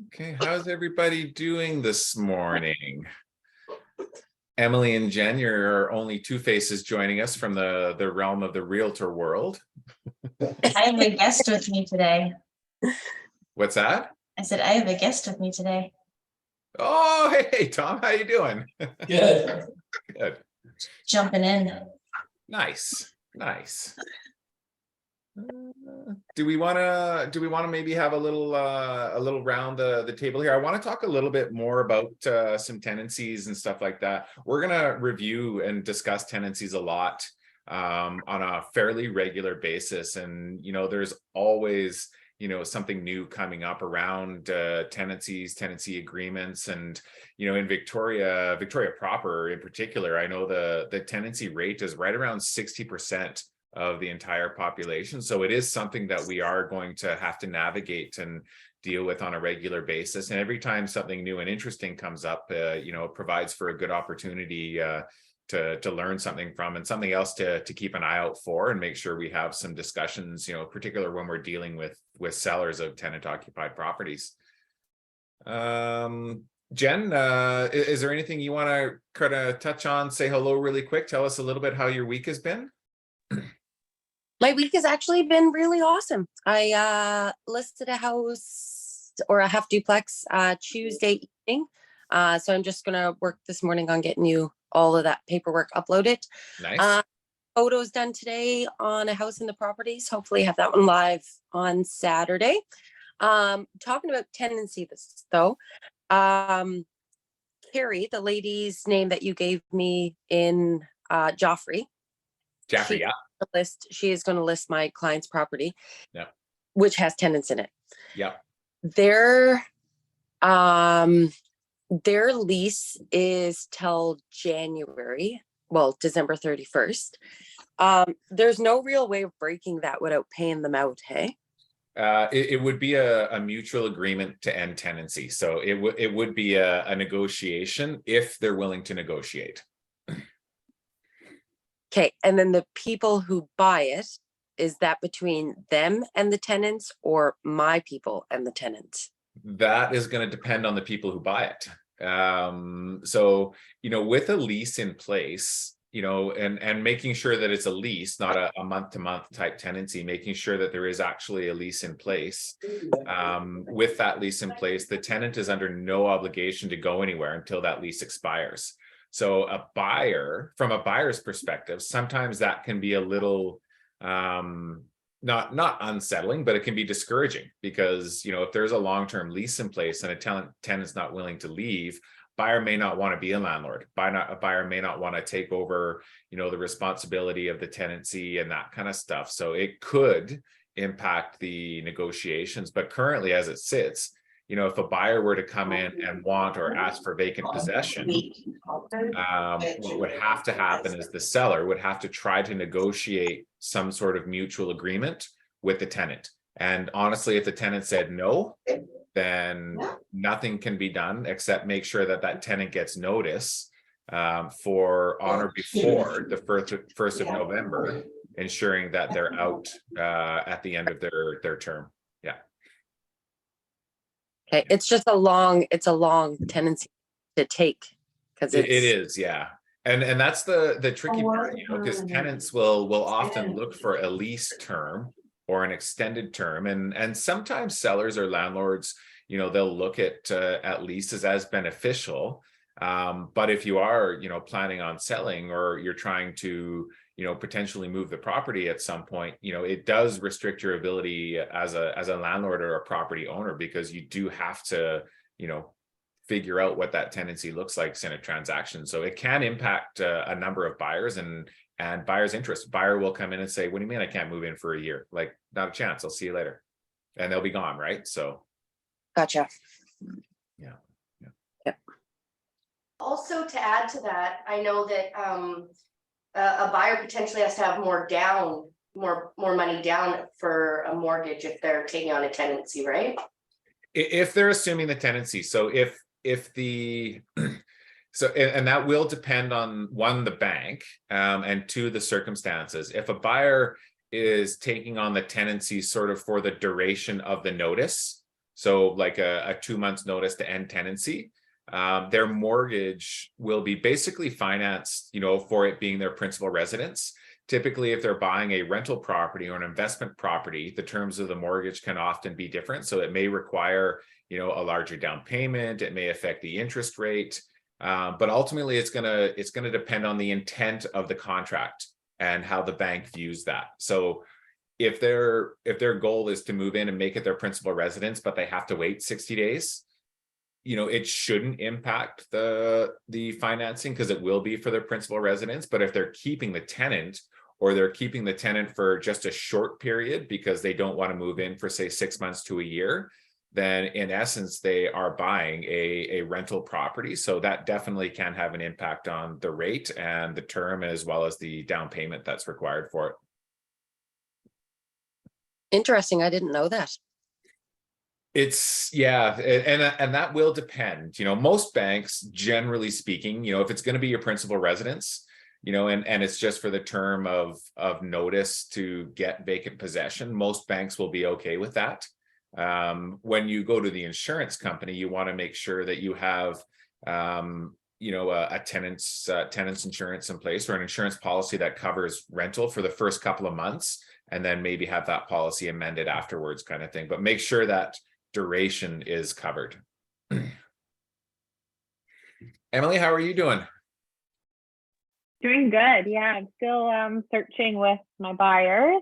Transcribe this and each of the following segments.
Okay, how's everybody doing this morning? Emily and Jen, you're only two faces joining us from the realm of the realtor world. I have a guest with me today. What's that? I said, I have a guest with me today. Oh, hey, Tom, how you doing? Good. Good. Jumping in. Nice. Do we want to maybe have a little round the table here? I want to talk a little bit more about some tenancies and stuff like that. We're gonna review and discuss tenancies a lot on a fairly regular basis, and there's always something new coming up around tenancy agreements, and in Victoria proper in particular, I know the tenancy rate is right around 60% of the entire population. So it is something that we are going to have to navigate and deal with on a regular basis. And every time something new and interesting comes up, it provides for a good opportunity to learn something from, and something else to keep an eye out for, and make sure we have some discussions, particularly when we're dealing with sellers of tenant occupied properties. Jen, is there anything you want to kind of touch on, say hello really quick, tell us a little bit how your week has been? My week has actually been really awesome. I listed a house or a half duplex Tuesday evening. So I'm just going to work this morning on getting you all of that paperwork uploaded. Nice. Photos done today on a house in the properties. Hopefully have that one live on Saturday. Talking about tenancy though. Carrie, the lady's name that you gave me in Joffrey, yeah. She is going to list my client's property, yeah, which has tenants in it. Yeah. Their lease is till December 31st. There's no real way of breaking that without paying them out, hey? It would be a mutual agreement to end tenancy. So it would be a negotiation if they're willing to negotiate. Okay, and then the people who buy it, is that between them and the tenants, or my people and the tenants? That is going to depend on the people who buy it. So, with a lease in place, and making sure that it's a lease, not a month-to-month type tenancy, making sure that there is actually a lease in place. With that lease in place, the tenant is under no obligation to go anywhere until that lease expires. So from a buyer's perspective, sometimes that can be a little, not unsettling, but it can be discouraging, because, if there's a long-term lease in place and a tenant's not willing to leave, buyer may not want to be a landlord. A buyer may not want to take over, the responsibility of the tenancy and that kind of stuff. So it could impact the negotiations. But currently, as it sits, if a buyer were to come in and want or ask for vacant possession, what would have to happen is the seller would have to try to negotiate some sort of mutual agreement with the tenant. And honestly, if the tenant said no, then nothing can be done except make sure that tenant gets notice for on or before the 1st of November, ensuring that they're out at the end of their term. Yeah. Okay, it's just a long tenancy to take, because it is, yeah. And that's the tricky part, because tenants will often look for a lease term or an extended term, and sometimes sellers or landlords, they'll look at leases as beneficial. But if you are, planning on selling, or you're trying to, potentially move the property at some point, it does restrict your ability as a landlord or a property owner, because you do have to, figure out what that tenancy looks like in a transaction. So it can impact a number of buyers and buyers' interest. Buyer will come in and say, "What do you mean I can't move in for a year? Like, not a chance. I'll see you later," and they'll be gone, right? So, gotcha. Yeah. Also, to add to that, I know that a buyer potentially has to have more money down for a mortgage if they're taking on a tenancy, right? If they're assuming the tenancy. So and that will depend on, one, the bank, and two, the circumstances. If a buyer is taking on the tenancy sort of for the duration of the notice, so like a 2 months notice to end tenancy, their mortgage will be basically financed, for it being their principal residence. Typically, if they're buying a rental property or an investment property, the terms of the mortgage can often be different. So it may require, a larger down payment. It may affect the interest rate. But ultimately, it's gonna depend on the intent of the contract and how the bank views that. So if their goal is to move in and make it their principal residence, but they have to wait 60 days, it shouldn't impact the financing because it will be for their principal residence. But if they're keeping the tenant, or they're keeping the tenant for just a short period because they don't want to move in for, say, 6 months to a year, then in essence, they are buying a rental property. So that definitely can have an impact on the rate and the term, as well as the down payment that's required for it. Interesting. I didn't know that. It's and that will depend. Most banks, generally speaking, if it's going to be your principal residence, and it's just for the term of notice to get vacant possession, most banks will be okay with that. When you go to the insurance company, you want to make sure that you have a tenant's insurance in place, or an insurance policy that covers rental for the first couple of months, and then maybe have that policy amended afterwards, kind of thing. But make sure that duration is covered. Emily, how are you doing? Doing good. Yeah, I'm still searching with my buyers.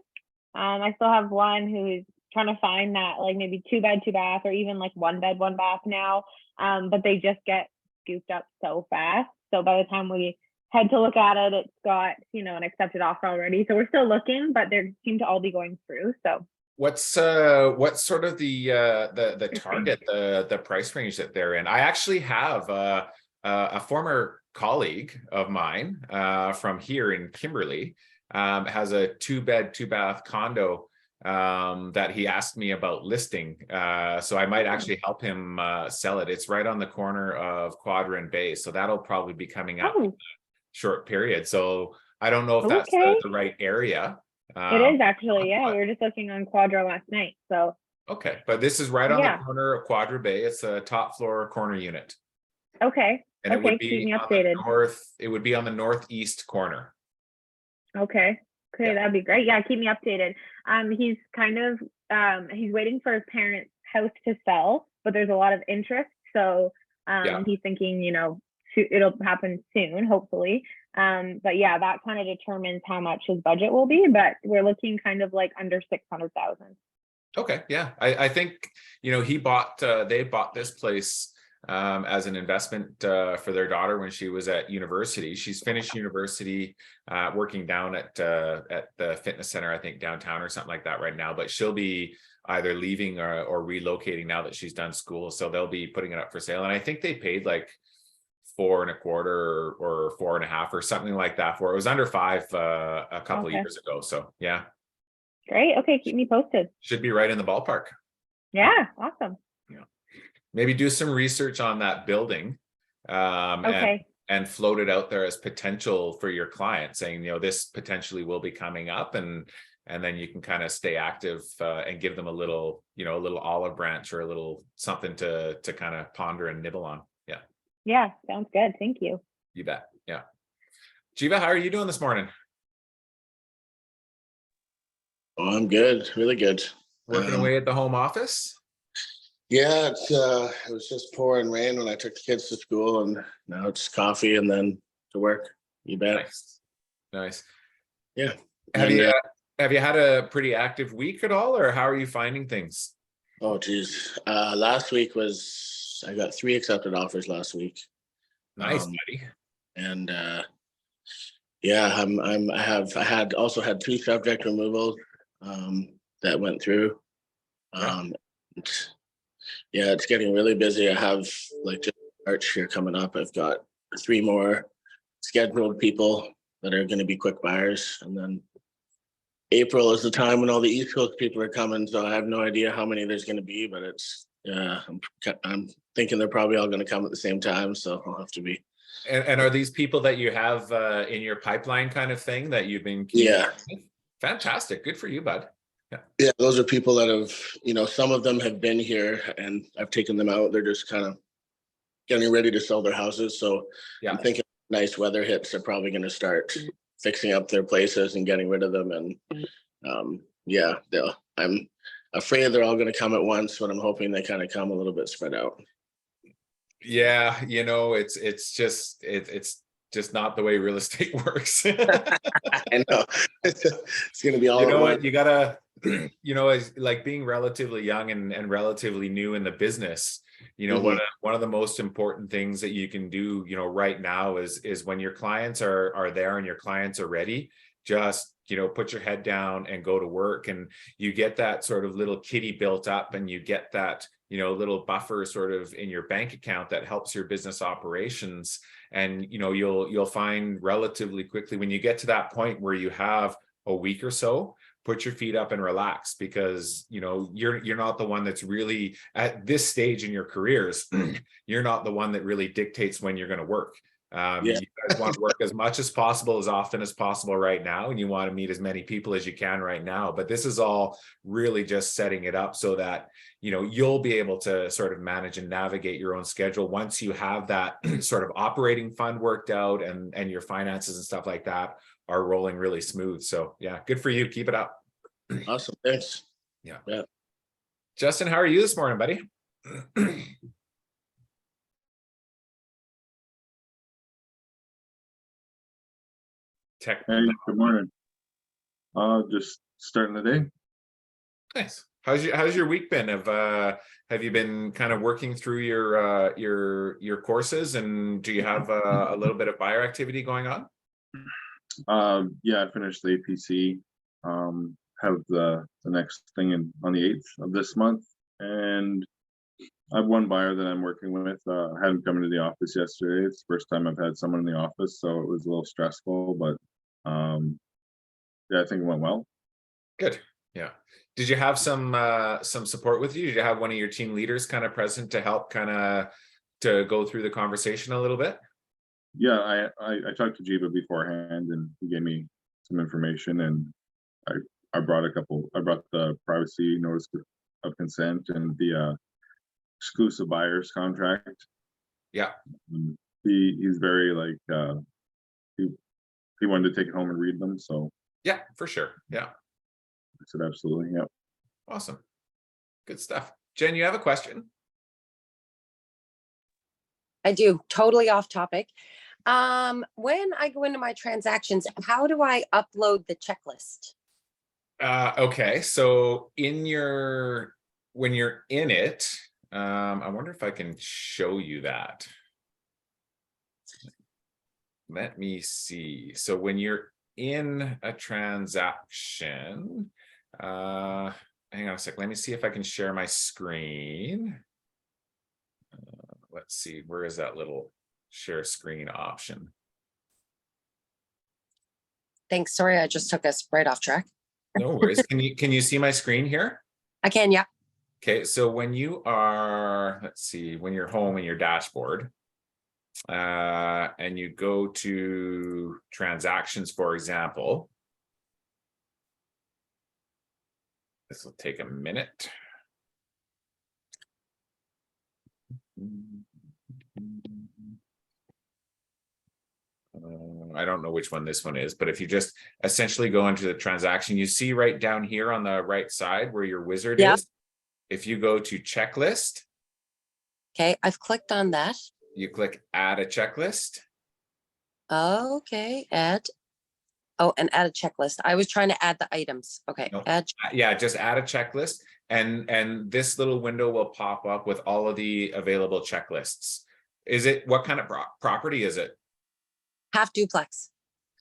I still have one who's trying to find that like maybe 2-bed, 2-bath, or even like 1-bed, 1-bath now. But they just get scooped up so fast. So by the time we head to look at it, it's got, an accepted offer already. So we're still looking, but they seem to all be going through. So what's sort of the target, the price range that they're in? I actually have a former colleague of mine from here in Kimberley, has a 2-bed, 2-bath condo that he asked me about listing. So I might actually help him sell it. It's right on the corner of Quadrant Bay. So that'll probably be coming up in a short period. So I don't know if that's the right area. It is actually, yeah. We were just looking on Quadra last night. So okay, but this is right on the corner of Quadra Bay. It's a top floor corner unit. Okay. And it would be keep me on updated. it would be on the northeast corner. Okay, that'd be great. Yeah, keep me updated. He's kind of he's waiting for his parents' house to sell, but there's a lot of interest. So he's thinking, it'll happen soon, hopefully. But yeah, that kind of determines how much his budget will be. But we're looking kind of like under 600,000. Okay, yeah, I think they bought this place as an investment for their daughter when she was at university. She's finished university, working down at the fitness center, I think downtown or something like that right now. But she'll be either leaving or relocating now that she's done school. So they'll be putting it up for sale. And I think they paid like 4.25 or 4.5 or something like that for it. It was under 5 a couple of years ago. So yeah. Great. Okay, keep me posted. Should be right in the ballpark. Yeah, awesome. Maybe do some research on that building, and float it out there as potential for your client, saying, this potentially will be coming up, and then you can kind of stay active and give them a little olive branch or a little something to kind of ponder and nibble on. Yeah. Yeah, sounds good. Thank you. You bet. Yeah. Jiva, how are you doing this morning? Oh, I'm good. Really good. Working away at the home office? Yeah, it was just pouring rain when I took the kids to school, and now it's coffee and then to work. You bet. Nice. Yeah. Have you had a pretty active week at all, or how are you finding things? Oh geez. Last week I got 3 accepted offers last week. Nice, buddy. And I had also had 2 subject removals that went through. Yeah, it's getting really busy. I have like just March here coming up. I've got 3 more scheduled people that are going to be quick buyers. And then April is the time when all the East Coast people are coming. So I have no idea how many there's going to be, but I'm thinking they're probably all going to come at the same time. So I'll have to be. And are these people that you have in your pipeline kind of thing that you've been? Yeah. Fantastic. Good for you, bud. Yeah, those are people that have, some of them have been here and I've taken them out. They're just kind of getting ready to sell their houses. So Yeah. I'm thinking nice weather hits, they're probably going to start fixing up their places and getting rid of them. And yeah, I'm afraid they're all going to come at once, but I'm hoping they kind of come a little bit spread out. Yeah, it's just not the way real estate works. I know. It's going to be all You at know once. what, you gotta, as like being relatively young and relatively new in the business, one of the most important things that you can do, right now is when your clients are there and your clients are ready, just, put your head down and go to work, and you get that sort of little kitty built up, and you get that, little buffer sort of in your bank account that helps your business operations. And, you'll find relatively quickly when you get to that point where you have a week or so, put your feet up and relax, because you're not the one that's really at this stage in your careers. You're not the one that really dictates when you're going to work. Yeah. You guys want to work as much as possible, as often as possible right now, and you want to meet as many people as you can right now. But this is all really just setting it up so that you'll be able to sort of manage and navigate your own schedule once you have that sort of operating fund worked out, and your finances and stuff like that are rolling really smooth. So yeah, good for you. Keep it up. Awesome. Thanks. Yeah. Yeah. Justin, how are you this morning, buddy? Tech. Hey, good morning. Just starting the day. Nice. How's your week been? Have you been kind of working through your courses, and do you have a little bit of buyer activity going on? Yeah, I finished the APC. Have the next thing on the 8th of this month, and I have one buyer that I'm working with. Hadn't come into the office yesterday. It's the first time I've had someone in the office, so it was a little stressful, but yeah, I think it went well. Good. Yeah. Did you have some support with you? Did you have one of your team leaders kind of present to help to go through the conversation a little bit? Yeah, I talked to Jiva beforehand, and he gave me some information, and I brought the privacy notice of consent and the exclusive buyers contract. Yeah. He's very he wanted to take it home and read them, so Yeah, for sure. Yeah. I said absolutely. Yeah. Awesome. Good stuff. Jen, you have a question? I do, totally off topic. When I go into my transactions, how do I upload the checklist? Okay, so when you're in it, I wonder if I can show you that. Let me see. So when you're in a transaction, hang on a sec. Let me see if I can share my screen. Let's see, where is that little share screen option? Thanks. Sorry, I just took us right off track. No worries. Can you see my screen here? I can, yeah. Okay, so when you are, let's see, when you're home in your dashboard, and you go to transactions, for example, this will take a minute. I don't know which one this one is, but if you just essentially go into the transaction, you see right down here on the right side where your wizard is. If you go to checklist. Okay, I've clicked on that. You click add a checklist. Okay, add. Oh, and add a checklist. I was trying to add the items. Okay, No. add. Yeah, just add a checklist, and this little window will pop up with all of the available checklists. What kind of property is it? Half duplex.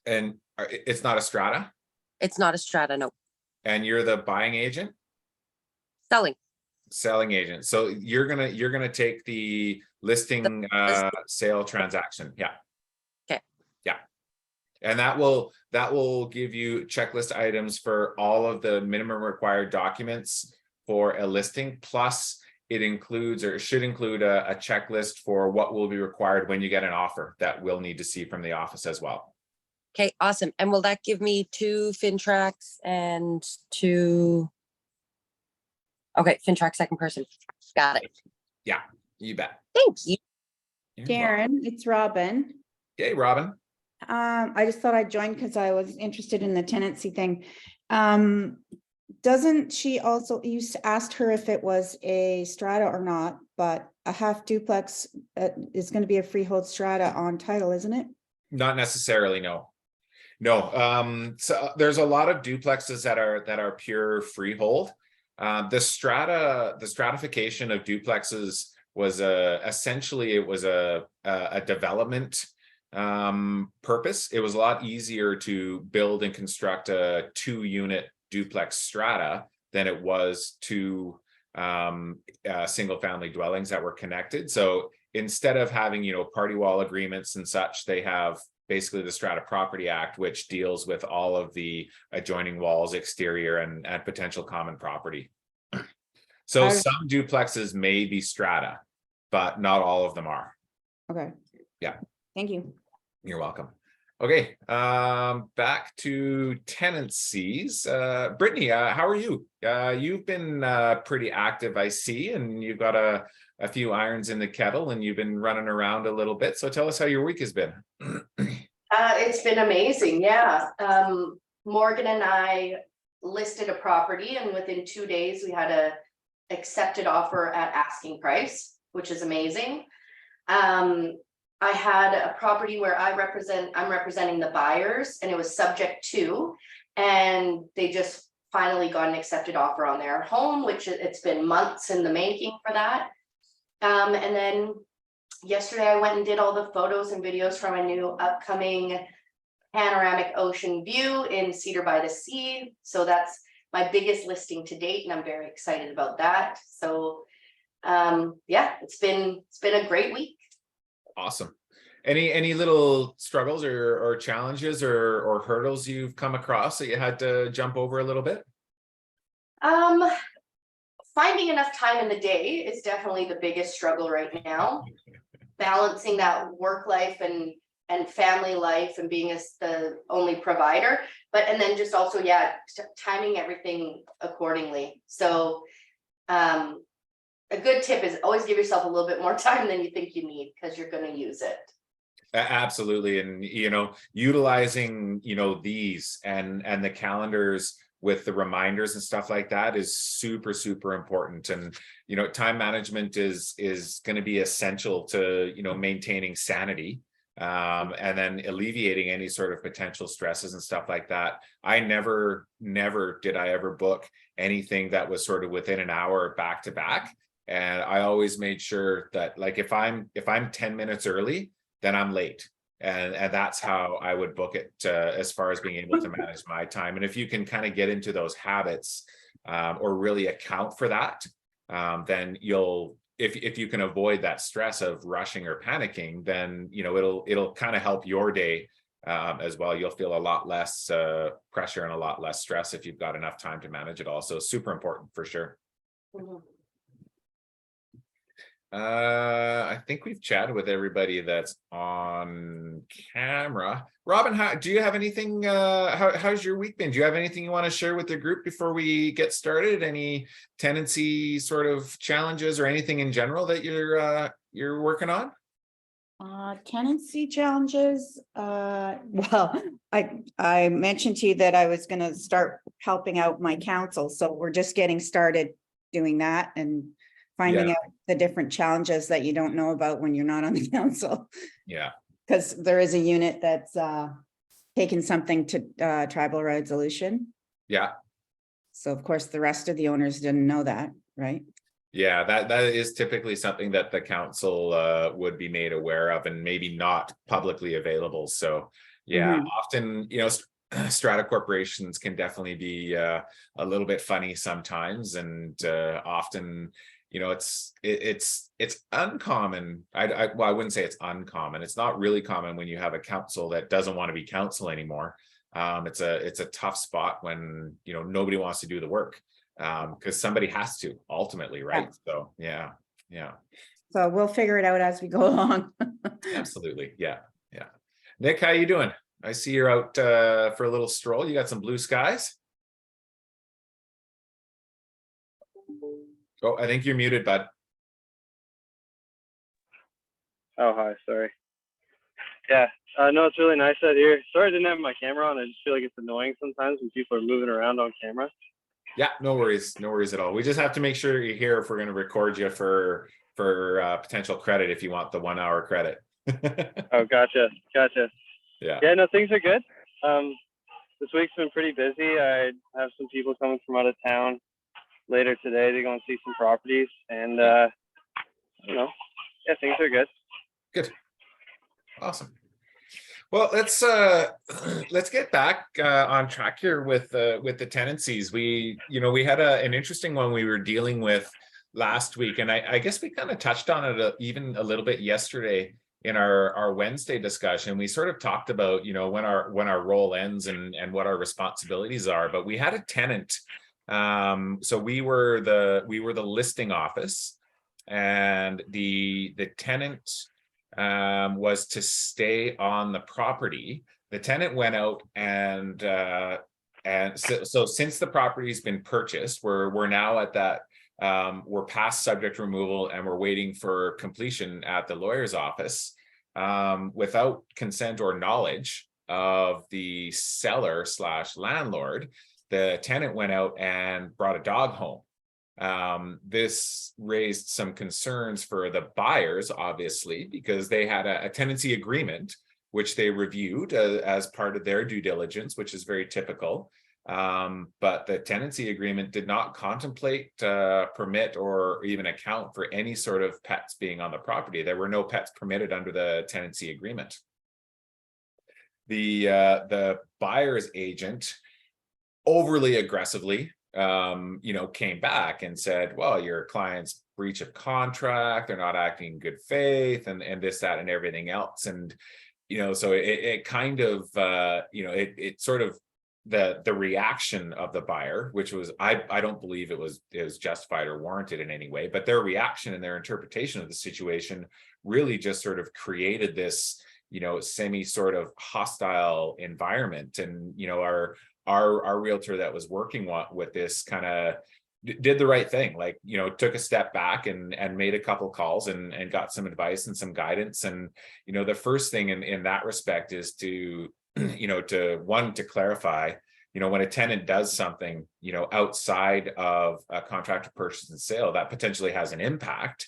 And it's not a strata? It's not a strata, no. And you're the buying agent? Selling agent. So you're gonna take the listing sale transaction. Yeah. Okay. Yeah. And that will give you checklist items for all of the minimum required documents for a listing, plus it includes, or should include, a checklist for what will be required when you get an offer that we'll need to see from the office as well. Okay, awesome. And will that give me 2 FinTracks and 2 Okay, FinTrack second person. Got it. You bet. Thank you. You're welcome. Karen, it's Robin. Okay, Robin. I just thought I'd join because I was interested in the tenancy thing. Doesn't she also, you asked her if it was a strata or not, but a half duplex is going to be a freehold strata on title, isn't it? Not necessarily, no. No, so there's a lot of duplexes that are pure freehold. The stratification of duplexes was essentially it was a development purpose. It was a lot easier to build and construct a 2-unit duplex strata than it was to single family dwellings that were connected. So instead of having, party wall agreements and such, they have basically the Strata Property Act, which deals with all of the adjoining walls, exterior and potential common property. So some duplexes may be strata, but not all of them are. Okay. Yeah. Thank you. You're welcome. Okay, back to tenancies. Brittany, how are you? You've been pretty active, I see, and you've got a few irons in the kettle and you've been running around a little bit. So tell us how your week has been. It's been amazing, yeah. Morgan and I listed a property and within 2 days we had a accepted offer at asking price, which is amazing. I had a property where I'm representing the buyers and it was subject to, and they just finally got an accepted offer on their home, which it's been months in the making for that. And then yesterday I went and did all the photos and videos from a new upcoming panoramic ocean view in Cedar by the Sea. So that's my biggest listing to date, and I'm very excited about that. So yeah, it's been a great week. Awesome. Any little struggles or challenges or hurdles you've come across that you had to jump over a little bit? Finding enough time in the day is definitely the biggest struggle right now. Balancing that work life and family life and being as the only provider, and then just also, yeah, timing everything accordingly. So a good tip is always give yourself a little bit more time than you think you need, because you're going to use it. Absolutely. And, utilizing, these and the calendars with the reminders and stuff like that is super, super important. And, time management is going to be essential to, maintaining sanity. And then alleviating any sort of potential stresses and stuff like that. I never did I ever book anything that was sort of within an hour back to back. And I always made sure that, like, if I'm 10 minutes early, then I'm late. And that's how I would book it as far as being able to manage my time. And if you can kind of get into those habits or really account for that, then you'll, if you can avoid that stress of rushing or panicking, then it'll kind of help your day as well. You'll feel a lot less pressure and a lot less stress if you've got enough time to manage it all. So super important for sure. Mhm. I think we've chatted with everybody that's on camera. Robin, do you have anything? How's your week been? Do you have anything you want to share with the group before we get started? Any tenancy sort of challenges or anything in general that you're working on? Tenancy challenges. Well, I mentioned to you that I was going to start helping out my council, so we're just getting started doing that and finding out the different challenges that you don't know about when you're not on the council. Yeah. Because there is a unit that's taken something to tribal resolution. Yeah. So of course the rest of the owners didn't know that, right? Yeah, that is typically something that the council would be made aware of and maybe not publicly available. So yeah, often, strata corporations can definitely be a little bit funny sometimes, and often, it's uncommon. I wouldn't say it's uncommon. It's not really common when you have a council that doesn't want to be council anymore. It's a tough spot when nobody wants to do the work, because somebody has to ultimately, right? So yeah. So we'll figure it out as we go along. Absolutely, yeah. Nick, how you doing? I see you're out for a little stroll. You got some blue skies. Oh, I think you're muted, bud. Oh, hi, sorry. Yeah, no, it's really nice out here. Sorry I didn't have my camera on. I just feel like it's annoying sometimes when people are moving around on camera. Yeah, no worries at all. We just have to make sure you're here if we're going to record you for potential credit if you want the 1 hour credit. Oh, gotcha. Yeah. Yeah, no, things are good. This week's been pretty busy. I have some people coming from out of town later today to go and see some properties, and I don't know. Yeah, things are good. Good. Awesome. Well, let's get back on track here with the tenancies. We had an interesting one we were dealing with last week, and I guess we kind of touched on it even a little bit yesterday in our Wednesday discussion. We sort of talked about when our role ends and what our responsibilities are. But we had a tenant, so we were the listing office, and the tenant was to stay on the property. The tenant went out and so since the property's been purchased, we're now at that we're past subject removal and we're waiting for completion at the lawyer's office. Without consent or knowledge of the seller / landlord, the tenant went out and brought a dog home. This raised some concerns for the buyers, obviously, because they had a tenancy agreement, which they reviewed as part of their due diligence, which is very typical. But the tenancy agreement did not contemplate, permit, or even account for any sort of pets being on the property. There were no pets permitted under the tenancy agreement. The buyer's agent overly aggressively came back and said, well, your client's breach of contract, they're not acting in good faith, and this, that, and everything else. And so it kind of it sort of the reaction of the buyer, which was I don't believe it was justified or warranted in any way, but their reaction and their interpretation of the situation really just sort of created this semi sort of hostile environment. And our realtor that was working with this kind of did the right thing, took a step back and made a couple calls and got some advice and some guidance. And the first thing in that respect is to to clarify, when a tenant does something outside of a contract of purchase and sale that potentially has an impact,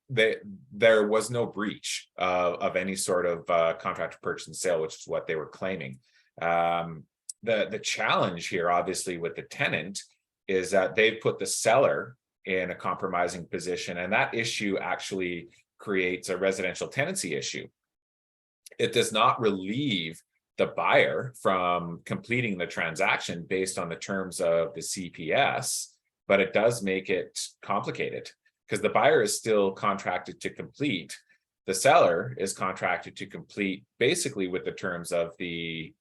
there was no breach of any sort of contract of purchase and sale, which is what they were claiming. The challenge here, obviously, with the tenant is that they've put the seller in a compromising position, and that issue actually creates a residential tenancy issue. It does not relieve the buyer from completing the transaction based on the terms of the CPS, but it does make it complicated because the buyer is still contracted to complete. The seller is contracted to complete basically with the terms of the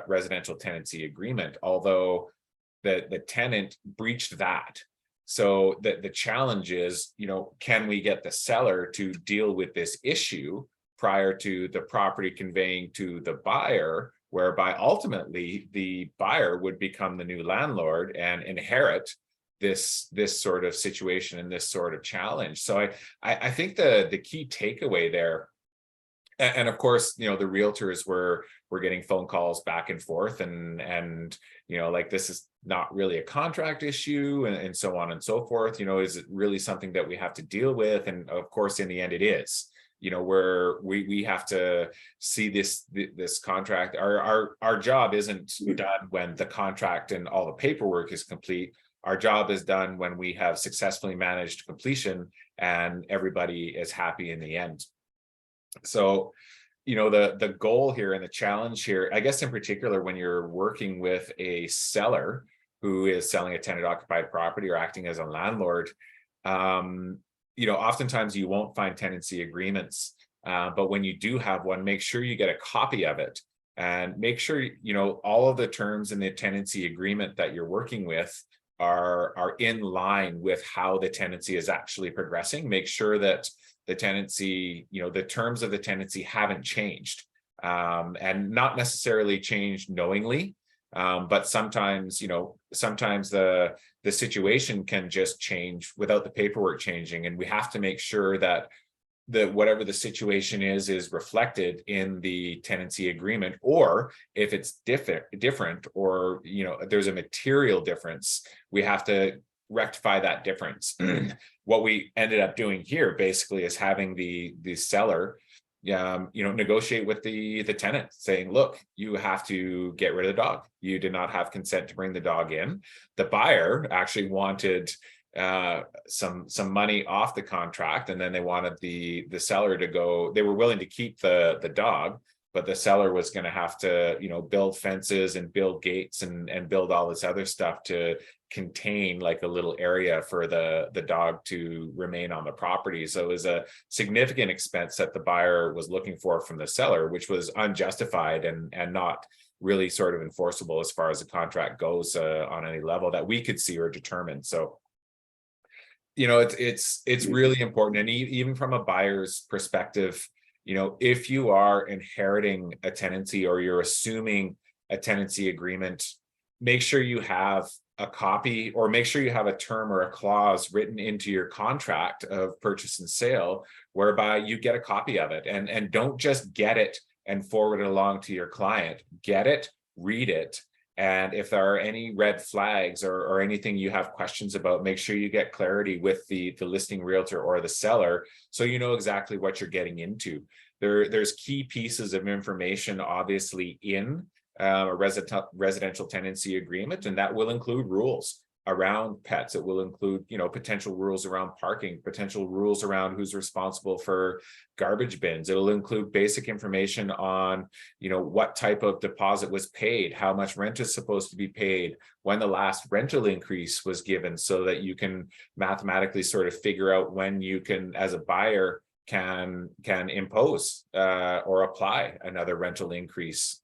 residential tenancy agreement, although the tenant breached that. So the challenge is, can we get the seller to deal with this issue prior to the property conveying to the buyer, whereby ultimately the buyer would become the new landlord and inherit this sort of situation and this sort of challenge. So I think the key takeaway there, and of course, the realtors were getting phone calls back and forth and this is not really a contract issue and so on and so forth. Is it really something that we have to deal with? And of course, in the end, it is. Where we have to see this contract. Our job isn't done when the contract and all the paperwork is complete. Our job is done when we have successfully managed completion and everybody is happy in the end. So, the goal here and the challenge here, I guess in particular, when you're working with a seller who is selling a tenant occupied property or acting as a landlord, oftentimes you won't find tenancy agreements, but when you do have one, make sure you get a copy of it and make sure, all of the terms in the tenancy agreement that you're working with are in line with how the tenancy is actually progressing. Make sure that the tenancy, the terms of the tenancy haven't changed, and not necessarily changed knowingly. But sometimes, sometimes the situation can just change without the paperwork changing, and we have to make sure that whatever the situation is reflected in the tenancy agreement, or if it's different, or there's a material difference, we have to rectify that difference. What we ended up doing here basically is having the seller negotiate with the tenant, saying, look, you have to get rid of the dog. You did not have consent to bring the dog in. The buyer actually wanted some money off the contract, and then they wanted the seller to go. They were willing to keep the dog, but the seller was going to have to build fences and build gates and build all this other stuff to contain like a little area for the dog to remain on the property. So it was a significant expense that the buyer was looking for from the seller, which was unjustified and not really sort of enforceable as far as the contract goes on any level that we could see or determine. So it's really important. And even from a buyer's perspective, if you are inheriting a tenancy or you're assuming a tenancy agreement, make sure you have a copy, or make sure you have a term or a clause written into your contract of purchase and sale whereby you get a copy of it, and don't just get it and forward it along to your client. Get it, read it, and if there are any red flags or anything you have questions about, make sure you get clarity with the listing realtor or the seller, so you know exactly what you're getting into. There's key pieces of information obviously in a residential tenancy agreement, and that will include rules around pets. It will include, potential rules around parking, potential rules around who's responsible for garbage bins. It'll include basic information on, what type of deposit was paid, how much rent is supposed to be paid, when the last rental increase was given, so that you can mathematically sort of figure out when you can, as a buyer, can impose or apply another rental increase,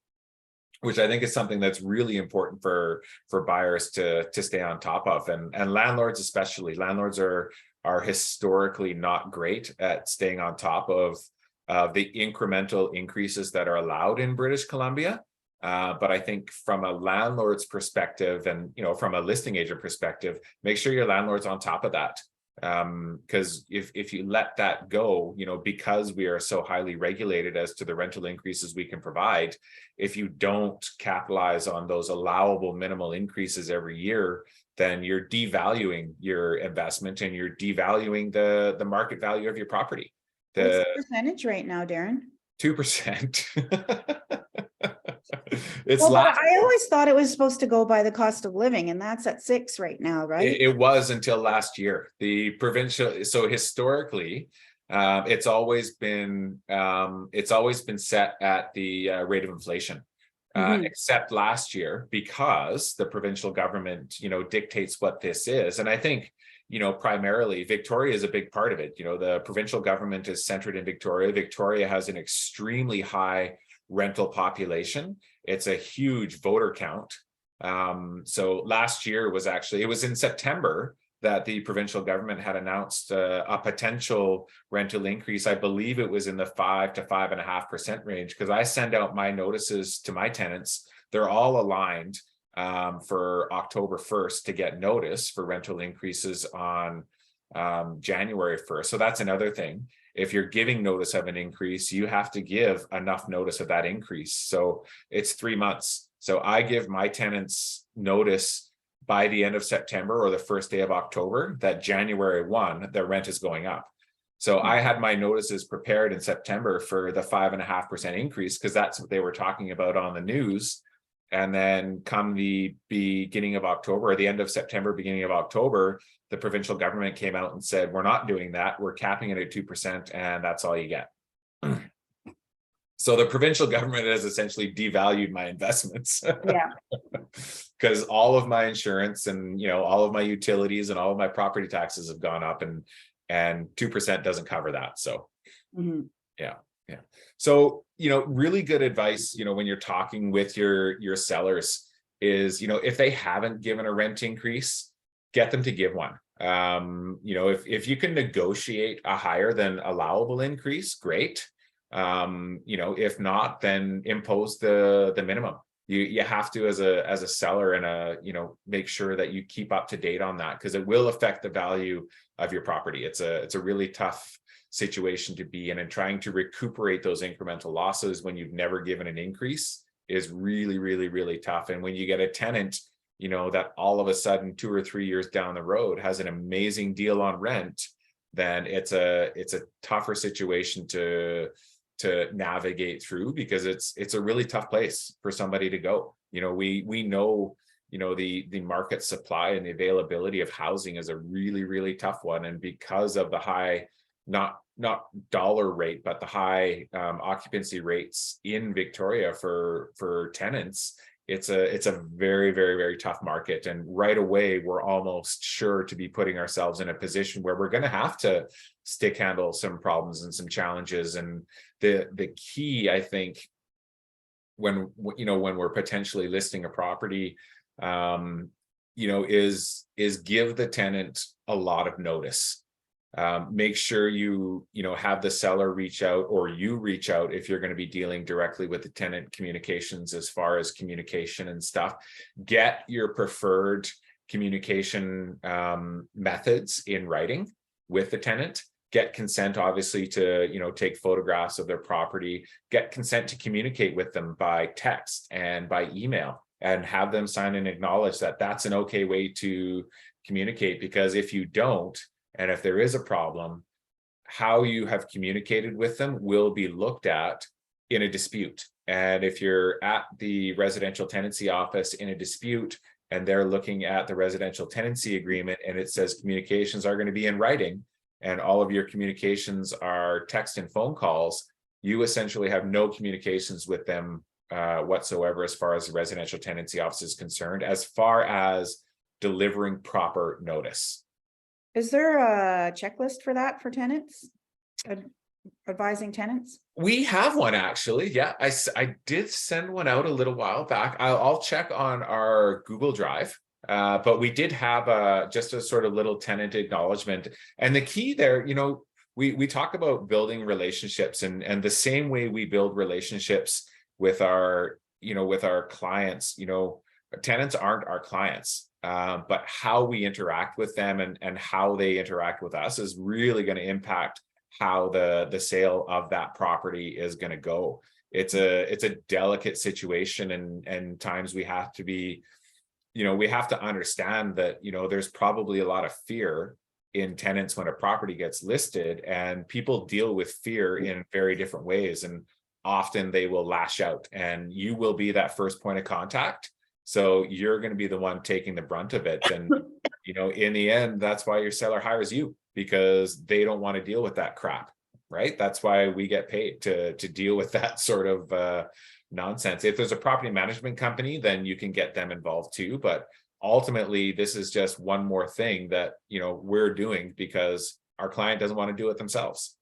which I think is something that's really important for buyers to stay on top of, and landlords especially. Landlords are historically not great at staying on top of the incremental increases that are allowed in British Columbia. But I think from a landlord's perspective and from a listing agent perspective, make sure your landlord's on top of that. Because if you let that go, because we are so highly regulated as to the rental increases we can provide, if you don't capitalize on those allowable minimal increases every year, then you're devaluing your investment and you're devaluing the market value of your property. What's the percentage right now, Darren? 2%. It's Well, but I always thought it was supposed to go by the cost of living, and that's at 6 right now, right? It was until last year. The provincial, so historically, it's always been set at the rate of inflation, except last year, because the provincial government, dictates what this is. And I think, primarily Victoria is a big part of it. The provincial government is centered in Victoria. Victoria has an extremely high rental population. It's a huge voter count. So last year it was in September that the provincial government had announced a potential rental increase. I believe it was in the 5 to 5.5% range, because I send out my notices to my tenants. They're all aligned for October 1st to get notice for rental increases on January 1st. So that's another thing. If you're giving notice of an increase, you have to give enough notice of that increase. So it's 3 months. So I give my tenants notice by the end of September or the first day of October that January 1, their rent is going up. So I had my notices prepared in September for the 5.5% increase, because that's what they were talking about on the news. And then come the beginning of October, or the end of September, beginning of October, the provincial government came out and said, we're not doing that. We're capping it at 2%, and that's all you get. So the provincial government has essentially devalued my investments. Yeah. Because all of my insurance and all of my utilities and all of my property taxes have gone up, and 2% doesn't cover that. So yeah. So really good advice when you're talking with your sellers is if they haven't given a rent increase, get them to give one. If you can negotiate a higher than allowable increase, great. If not, then impose the minimum. you have to, as a seller and make sure that you keep up to date on that, because it will affect the value of your property. It's a really tough situation to be in, and trying to recuperate those incremental losses when you've never given an increase is really, really, really tough. And when you get a tenant, that all of a sudden 2 or 3 years down the road has an amazing deal on rent, then it's a tougher situation to navigate through, because it's a really tough place for somebody to go. We know, the market supply and the availability of housing is a really, really tough one. And because of the high, not dollar rate, but the high occupancy rates in Victoria for tenants, it's a very, very, very tough market. And right away, we're almost sure to be putting ourselves in a position where we're going to have to stick handle some problems and some challenges. And the key, I think, when we're potentially listing a property, is give the tenant a lot of notice. Make sure you have the seller reach out, or you reach out if you're going to be dealing directly with the tenant communications, as far as communication and stuff. Get your preferred communication methods in writing with the tenant. Get consent, obviously, to take photographs of their property. Get consent to communicate with them by text and by email, and have them sign and acknowledge that that's an okay way to communicate. Because if you don't, and if there is a problem, how you have communicated with them will be looked at in a dispute. And if you're at the residential tenancy office in a dispute, and they're looking at the residential tenancy agreement, and it says communications are going to be in writing, and all of your communications are text and phone calls, you essentially have no communications with them whatsoever, as far as the residential tenancy office is concerned, as far as delivering proper notice. Is there a checklist for that for tenants? Advising tenants? We have one, actually. Yeah, I did send one out a little while back. I'll check on our Google Drive. But we did have just a sort of little tenant acknowledgement. And the key there, we talk about building relationships, and the same way we build relationships with our clients, tenants aren't our clients. But how we interact with them and how they interact with us is really going to impact how the sale of that property is going to go. It's a delicate situation, and times we have to be, we have to understand that, there's probably a lot of fear in tenants when a property gets listed, and people deal with fear in very different ways. And often they will lash out, and you will be that first point of contact. So you're going to be the one taking the brunt of it. And, in the end, that's why your seller hires you, because they don't want to deal with that crap, right? That's why we get paid to deal with that sort of nonsense. If there's a property management company, then you can get them involved too. But ultimately, this is just one more thing that, we're doing because our client doesn't want to do it themselves.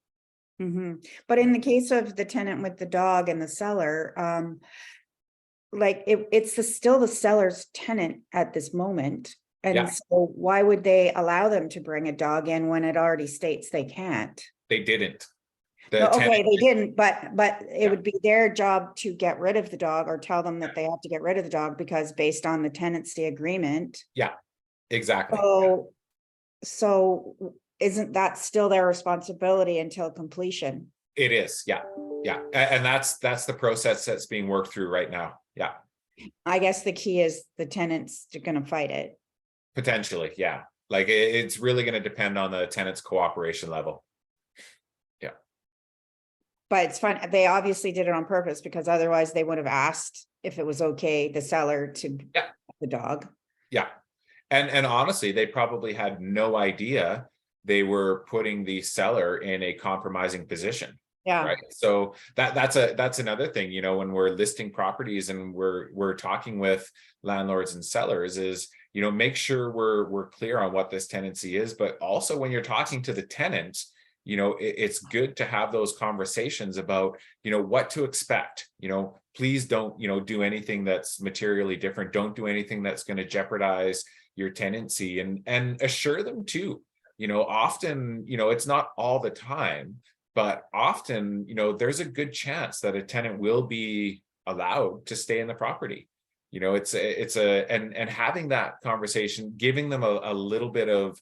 Mm-hmm. But in the case of the tenant with the dog and the seller, it's still the seller's tenant at this moment. And Yeah. So why would they allow them to bring a dog in when it already states they can't? They didn't. Okay, they didn't, but it Yeah. would be their job to get rid of the dog, or tell them that they have to get rid of the dog, because based on the tenancy agreement. Yeah, exactly. So isn't that still their responsibility until completion? It is. Yeah. Yeah. And that's the process that's being worked through right now. Yeah. I guess the key is the tenants are going to fight it. Potentially. Yeah. Like it's really going to depend on the tenant's cooperation level. Yeah. But it's fun. They obviously did it on purpose, because otherwise they would have asked if it was okay, the seller to Yeah. the dog. Yeah. And honestly, they probably had no idea they were putting the seller in a compromising position. Yeah. Right. So that's another thing, when we're listing properties and we're talking with landlords and sellers, is, make sure we're clear on what this tenancy is. But also, when you're talking to the tenant, it's good to have those conversations about, what to expect. Please don't, do anything that's materially different. Don't do anything that's going to jeopardize your tenancy, and assure them too. Often, it's not all the time, but often, there's a good chance that a tenant will be allowed to stay in the property. You know, and having that conversation, giving them a little bit of,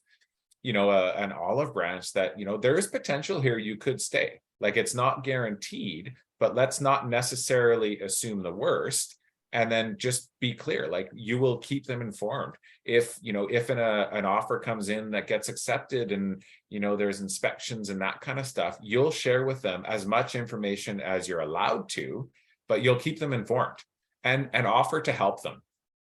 you know, an olive branch that, you know, there is potential here, you could stay. Like, it's not guaranteed, but let's not necessarily assume the worst. And then just be clear, like, you will keep them informed. If, you know, if an offer comes in that gets accepted and, you know, there's inspections and that kind of stuff, you'll share with them as much information as you're allowed to, but you'll keep them informed and offer to help them.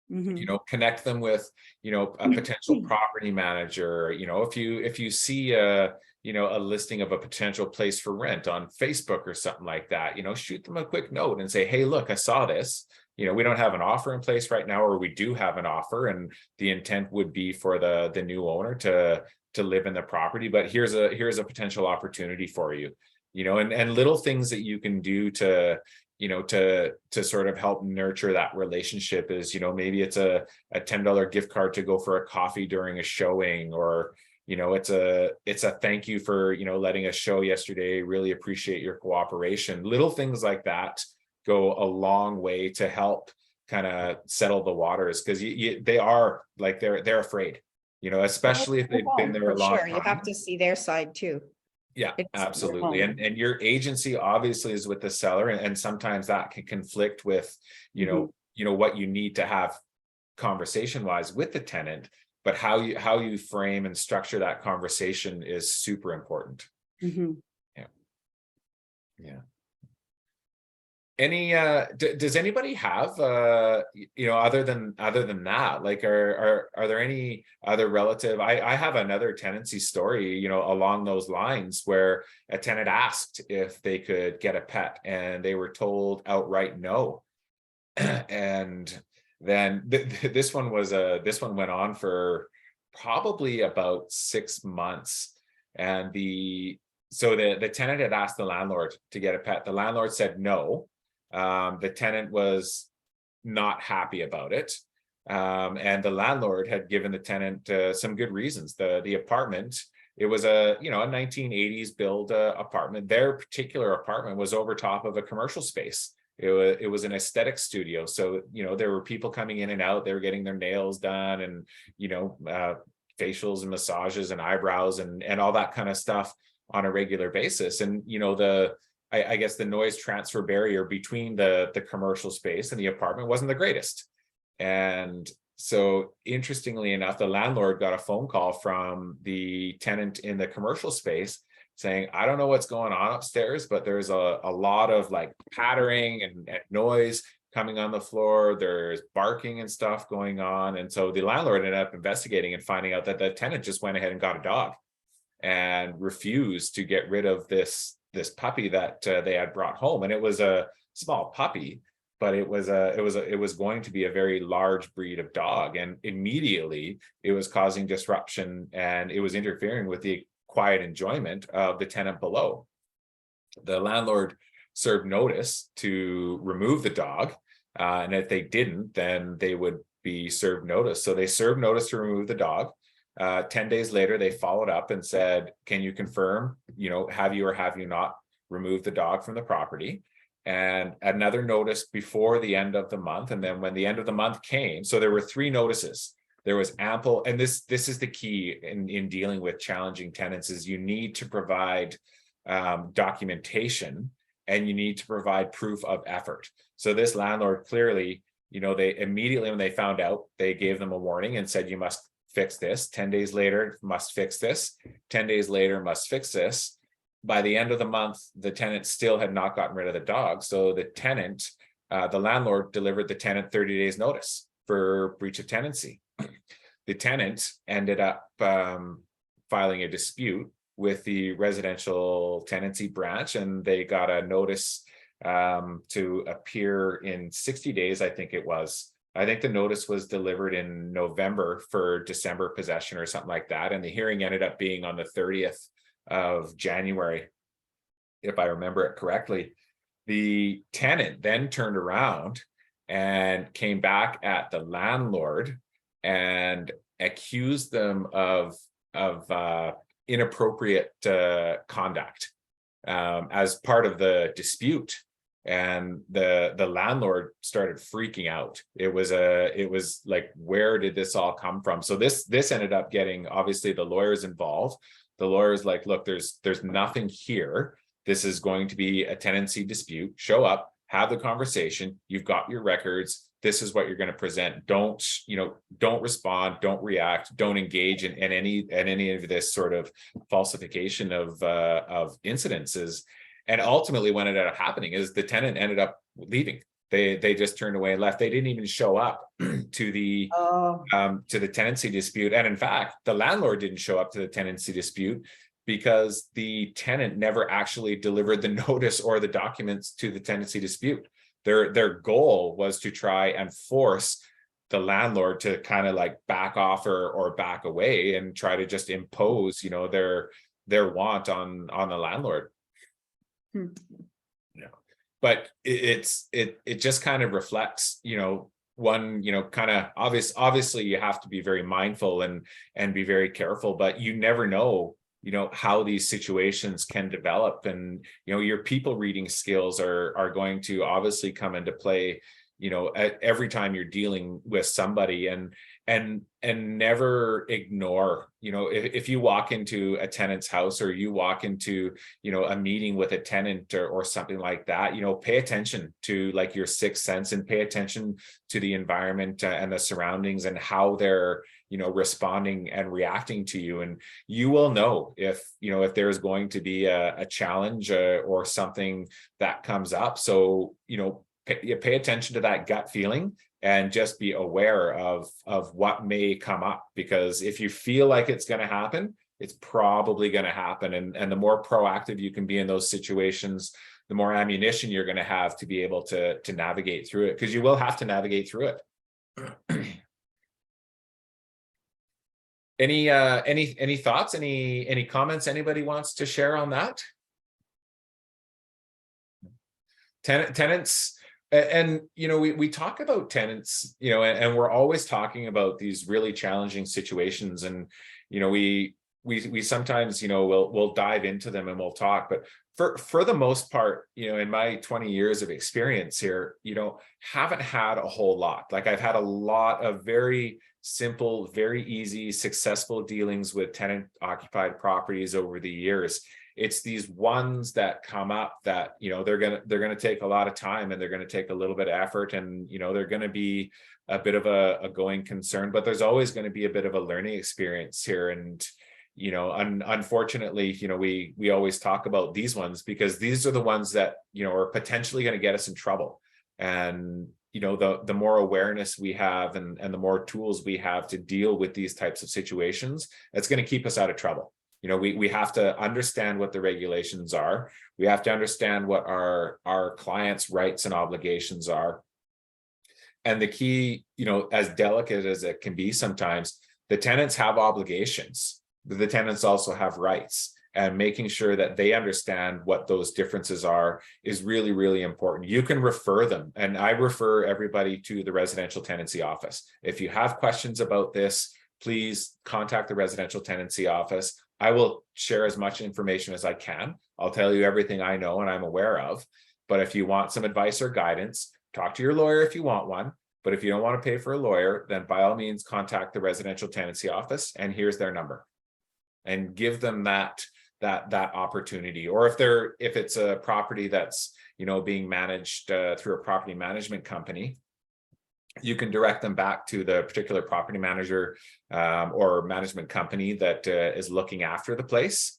You know, connect them with, you know, a potential property manager. You know, if you see a, you know, a listing of a potential place for rent on Facebook or something like that, you know, shoot them a quick note and say, hey, look, I saw this. You know, we don't have an offer in place right now, or we do have an offer, and the intent would be for the new owner to live in the property, but here's a potential opportunity for you. You know, and little things that you can do to, you know, to sort of help nurture that relationship is, you know, maybe it's a $10 gift card to go for a coffee during a showing, or, you know, it's a thank you for, you know, letting us show yesterday, really appreciate your cooperation. Little things like that go a long way to help kind of settle the waters, because they are like, they're afraid, you know, especially if they've been there a long Sure, time. you have to see their side too. Yeah, It's their absolutely. home. And your agency obviously is with the seller, and sometimes that can conflict with, you know, what you need to have conversation wise with the tenant, but how you frame and structure that conversation is super important. Mhm. Yeah. Any does anybody have you know, other than that, like, are there any other relative? I have another tenancy story, you know, along those lines, where a tenant asked if they could get a pet and they were told outright no. And then this one went on for probably about 6 months. And the tenant had asked the landlord to get a pet. The landlord said no. The tenant was not happy about it. And the landlord had given the tenant some good reasons. The apartment, it was a 1980s build apartment. Their particular apartment was over top of a commercial space. It was an aesthetic studio. So, you know, there were people coming in and out, they were getting their nails done, and, you know, facials and massages and eyebrows and all that kind of stuff on a regular basis. And, you know, I guess the noise transfer barrier between the commercial space and the apartment wasn't the greatest. And so, interestingly enough, the landlord got a phone call from the tenant in the commercial space saying, I don't know what's going on upstairs, but there's a lot of like pattering and noise coming on the floor. There's barking and stuff going on. And so the landlord ended up investigating and finding out that the tenant just went ahead and got a dog and refused to get rid of this puppy that they had brought home. And it was a small puppy, but it was going to be a very large breed of dog. And immediately it was causing disruption, and it was interfering with the quiet enjoyment of the tenant below. The landlord served notice to remove the dog, and if they didn't, then they would be served notice. So they served notice to remove the dog. 10 days later, they followed up and said, can you confirm, you know, have you or have you not removed the dog from the property? And another notice before the end of the month. And then when the end of the month came, so there were 3 notices. There was ample, and this is the key in dealing with challenging tenants, is you need to provide documentation, and you need to provide proof of effort. So this landlord clearly, you know, they immediately, when they found out, they gave them a warning and said, you must fix this. 10 days later, must fix this. 10 days later, must fix this. By the end of the month, the tenant still had not gotten rid of the dog. So the tenant, the landlord delivered the tenant 30 days notice for breach of tenancy. The tenant ended up filing a dispute with the residential tenancy branch, and they got a notice to appear in 60 days, I think it was. I think the notice was delivered in November for December possession or something like that. And the hearing ended up being on the 30th of January, if I remember it correctly. The tenant then turned around and came back at the landlord and accused them of inappropriate conduct as part of the dispute. and the landlord started freaking out. It was like, where did this all come from? So this ended up getting, obviously, the lawyers involved. The lawyers like, look, there's nothing here. This is going to be a tenancy dispute. Show up, have the conversation. You've got your records. This is what you're going to present. Don't respond, don't react, don't engage in any of this sort of falsification of incidences. And ultimately, what ended up happening is the tenant ended up leaving. They just turned away and left. They didn't even show up to the tenancy dispute. And in fact, the landlord didn't show up to the tenancy dispute because the tenant never actually delivered the notice or the documents to the tenancy dispute. Their goal was to try and force the landlord to kind of like back off or back away and try to just impose, their want on the landlord. Yeah, but it just kind of reflects, one, kind of obviously you have to be very mindful and be very careful, but you never know, how these situations can develop, and your people reading skills are going to obviously come into play, every time you're dealing with somebody, and never ignore, if you walk into a tenant's house or you walk into, a meeting with a tenant or something like that, pay attention to like your sixth sense, and pay attention to the environment and the surroundings and how they're, responding and reacting to you. And you will know if there's going to be a challenge or something that comes up. So, pay attention to that gut feeling and just be aware of what may come up, because if you feel like it's going to happen, it's probably going to happen. And the more proactive you can be in those situations, the more ammunition you're going to have to be able to navigate through it, because you will have to navigate through it. Any thoughts, any comments anybody wants to share on that? Tenants. And we talk about tenants, and we're always talking about these really challenging situations, and we sometimes we'll dive into them and we'll talk, but for the most part, in my 20 years of experience here, haven't had a whole lot. Like, I've had a lot of very simple, very easy, successful dealings with tenant occupied properties over the years. It's these ones that come up that, they're gonna take a lot of time, and they're gonna take a little bit of effort, and they're gonna be a bit of a going concern, but there's always going to be a bit of a learning experience here. And unfortunately, we always talk about these ones because these are the ones that are potentially going to get us in trouble. And the more awareness we have and the more tools we have to deal with these types of situations, it's going to keep us out of trouble. We have to understand what the regulations are. We have to understand what our clients' rights and obligations are. And the key, as delicate as it can be sometimes, the tenants have obligations, but the tenants also have rights. And making sure that they understand what those differences are is really, really important. You can refer them, and I refer everybody to the residential tenancy office. If you have questions about this, please contact the residential tenancy office. I will share as much information as I can. I'll tell you everything I know and I'm aware of. But if you want some advice or guidance, talk to your lawyer if you want one. But if you don't want to pay for a lawyer, then by all means contact the residential tenancy office, and here's their number. And give them that opportunity. Or if it's a property that's being managed through a property management company, you can direct them back to the particular property manager or management company that is looking after the place.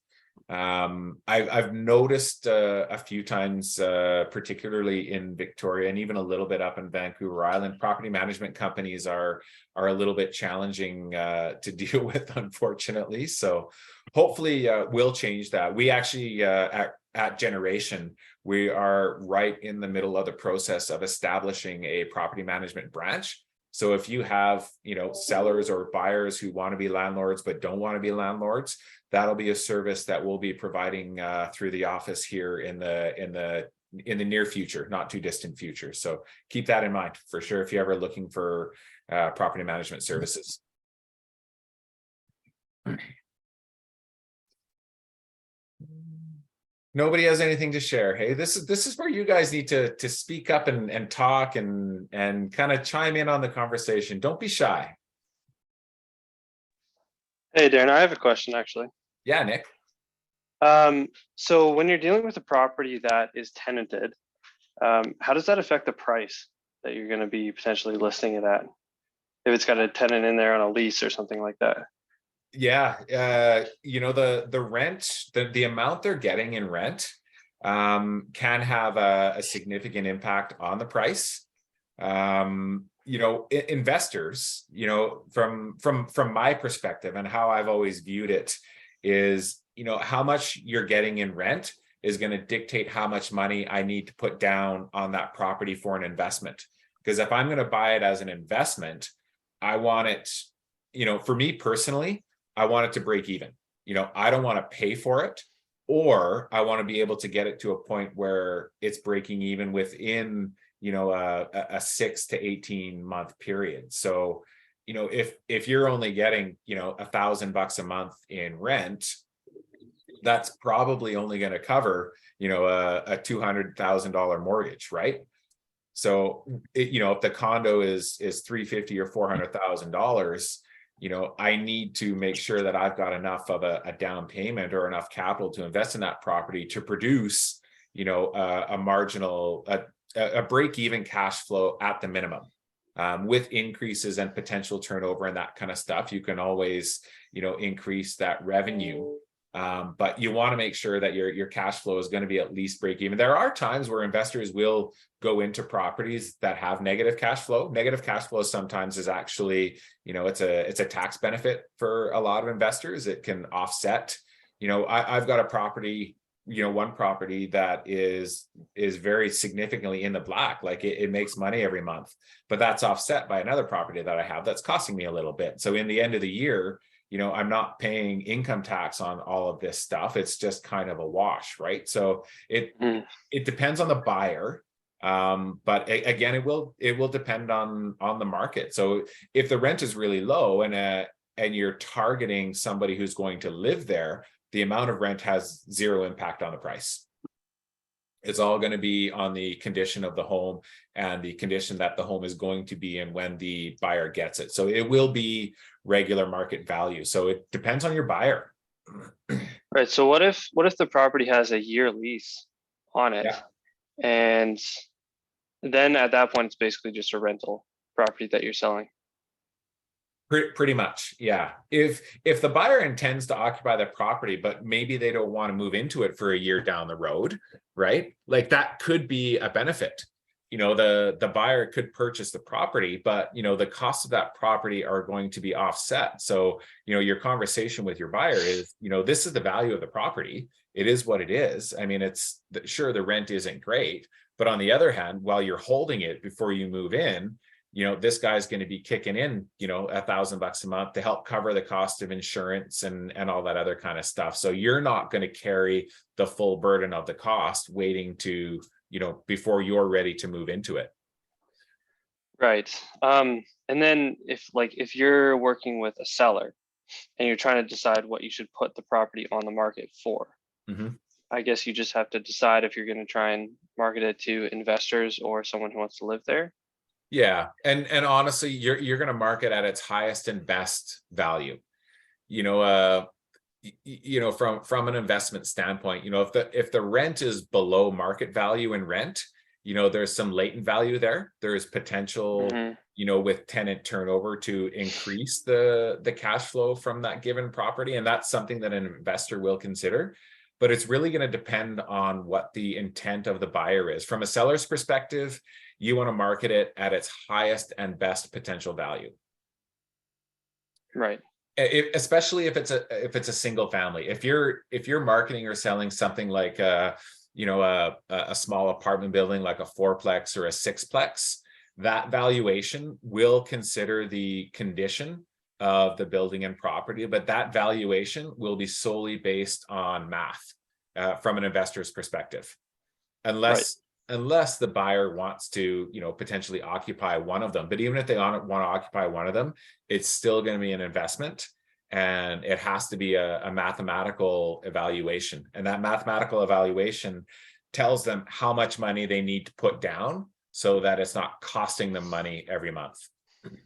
I've noticed a few times, particularly in Victoria and even a little bit up in Vancouver Island, property management companies are a little bit challenging to deal with, unfortunately. So hopefully we'll change that. We actually at Generation, we are right in the middle of the process of establishing a property management branch. So if you have, sellers or buyers who want to be landlords but don't want to be landlords, that'll be a service that we'll be providing through the office here in the near future, not too distant future. So keep that in mind for sure if you're ever looking for property management services. Nobody has anything to share. Hey, this is where you guys need to speak up and talk and kind of chime in on the conversation. Don't be shy. Hey, Darren, I have a question actually. Yeah, Nick. So when you're dealing with a property that is tenanted, how does that affect the price that you're going to be potentially listing it at? If it's got a tenant in there on a lease or something like that. Yeah, you know, the rent, the amount they're getting in rent can have a significant impact on the price. You know, investors, you know, from my perspective and how I've always viewed it is, you know, how much you're getting in rent is going to dictate how much money I need to put down on that property for an investment. Because if I'm going to buy it as an investment, I want it, you know, for me personally, I want it to break even. You know, I don't want to pay for it, or I want to be able to get it to a point where it's breaking even within, you know, a 6 to 18 month period. So, you know, if you're only getting, you know, $1,000 a month in rent, that's probably only going to cover, you know, a $200,000 mortgage, right? So, you know, if the condo is $350,000 or $400,000, you know, I need to make sure that I've got enough of a down payment or enough capital to invest in that property to produce, you know, a marginal, a break-even cash flow at the minimum. With increases and potential turnover and that kind of stuff, you can always, you know, increase that revenue. But you want to make sure that your cash flow is going to be at least break even. There are times where investors will go into properties that have negative cash flow. Negative cash flow sometimes is actually, you know, it's a tax benefit for a lot of investors. It can offset, you know, I've got a property, you know, one property that is very significantly in the black, like it makes money every month, but that's offset by another property that I have that's costing me a little bit. So in the end of the year, you know, I'm not paying income tax on all of this stuff. It's just kind of a wash, right? So it depends on the buyer. But again, it will depend on the market. So if the rent is really low and you're targeting somebody who's going to live there, the amount of rent has zero impact on the price. It's all going to be on the condition of the home and the condition that the home is going to be in when the buyer gets it. So it will be regular market value. So it depends on your buyer. Right. So what if the property has a year lease on it? Yeah. And then at that point, it's basically just a rental property that you're selling. Pretty much, yeah. If the buyer intends to occupy the property, but maybe they don't want to move into it for a year down the road, right? Like that could be a benefit. You know, the buyer could purchase the property, but you know, the costs of that property are going to be offset. So, you know, your conversation with your buyer is, you know, this is the value of the property. It is what it is. I mean, it's sure the rent isn't great, but on the other hand, while you're holding it before you move in, you know, this guy's going to be kicking in, you know, $1,000 a month to help cover the cost of insurance and all that other kind of stuff. So you're not going to carry the full burden of the cost waiting to, you know, before you're ready to move into it. Right. And then if you're working with a seller and you're trying to decide what you should put the property on the market for, I guess you just have to decide if you're going to try and market it to investors or someone who wants to live there. Yeah, and honestly, you're going to market at its highest and best value. You know, you know, from an investment standpoint, you know, if the rent is below market value in rent, you know, there's some latent value there. There's potential, you know, with tenant turnover to increase the cash flow from that given property, and that's something that an investor will consider. But it's really going to depend on what the intent of the buyer is. From a seller's perspective, you want to market it at its highest and best potential value. Right. Especially if it's a single family. If you're marketing or selling something like you know, a small apartment building like a 4-plex or a 6-plex, that valuation will consider the condition of the building and property, but that valuation will be solely based on math from an investor's perspective, unless the buyer wants to, you know, potentially occupy one of them. But even if they want to occupy one of them, it's still going to be an investment, and it has to be a mathematical evaluation, and that mathematical evaluation tells them how much money they need to put down so that it's not costing them money every month.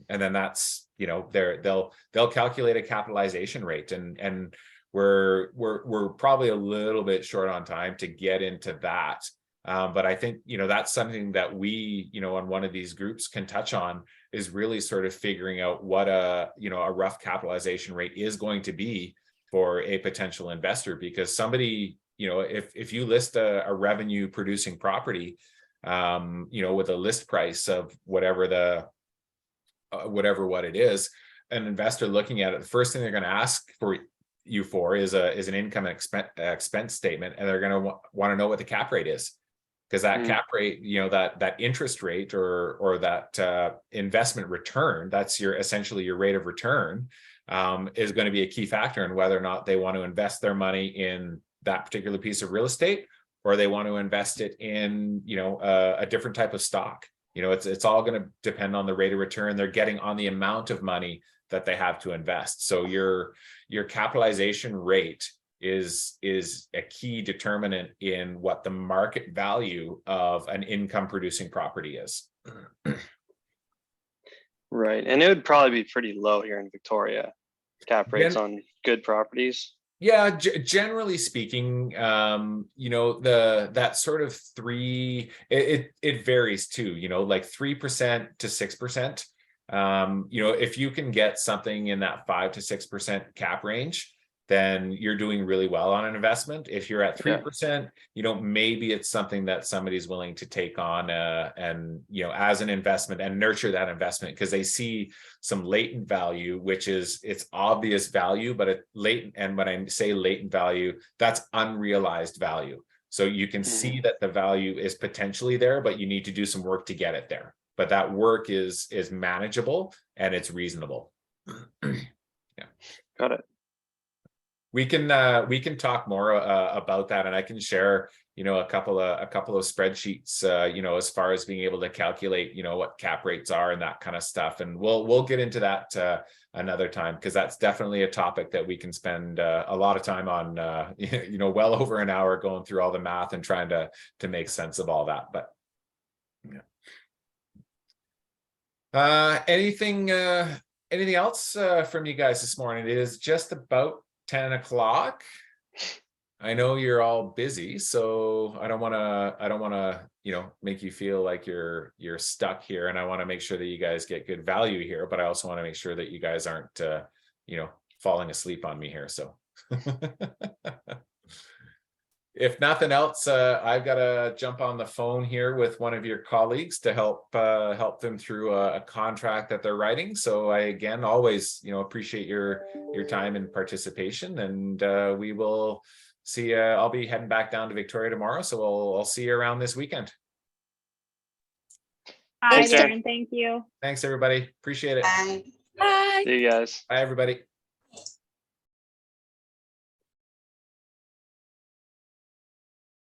And then that's, you know, they'll calculate a capitalization rate, and we're probably a little bit short on time to get into that. But I think, you know, that's something that we, you know, on one of these groups can touch on, is really sort of figuring out what a rough capitalization rate is going to be for a potential investor. Because somebody, you know, if you list a revenue producing property, you know, with a list price of whatever what it is, an investor looking at it, the first thing they're going to ask for is an income and expense statement, and they're going to want to know what the cap rate is. Because that cap rate, you know, that interest rate or that investment return, that's essentially your rate of return, is going to be a key factor in whether or not they want to invest their money in that particular piece of real estate, or they want to invest it in, you know, a different type of stock. You know, it's all going to depend on the rate of return they're getting on the amount of money that they have to invest. So your capitalization rate is a key determinant in what the market value of an income producing property is. Right. And it would probably be pretty low here in Victoria, cap rates on good properties. Yeah, generally speaking, you know, that sort of it varies too, you know, like 3% to 6%. You know, if you can get something in that 5 to 6% cap range, then you're doing really well on an investment. If you're at 3%, you know, maybe it's something that somebody's willing to take on and, you know, as an investment and nurture that investment, because they see some latent value, which is it's obvious value, but latent. And when I say latent value, that's unrealized value. So you can see that the value is potentially there, but you need to do some work to get it there. But that work is manageable and it's reasonable. Yeah. Got it. We can talk more about that, and I can share, you know, a couple of spreadsheets, you know, as far as being able to calculate, you know, what cap rates are and that kind of stuff. And we'll get into that another time, because that's definitely a topic that we can spend a lot of time on, you know, well over an hour going through all the math and trying to make sense of all that. But yeah. Anything else from you guys this morning? It is just about 10 o'clock. I know you're all busy, so I don't want to, you know, make you feel like you're stuck here, and I want to make sure that you guys get good value here, but I also want to make sure that you guys aren't, you know, falling asleep on me here. So if nothing else, I've got to jump on the phone here with one of your colleagues to help them through a contract that they're writing. So I, again, always, you know, appreciate your time and participation, and we will see. I'll be heading back down to Victoria tomorrow, so I'll see you around this weekend. Hi, Thanks, Darren. Darren. Thank you. Thanks, everybody. Appreciate it. Bye. Bye. See you guys. Bye, everybody.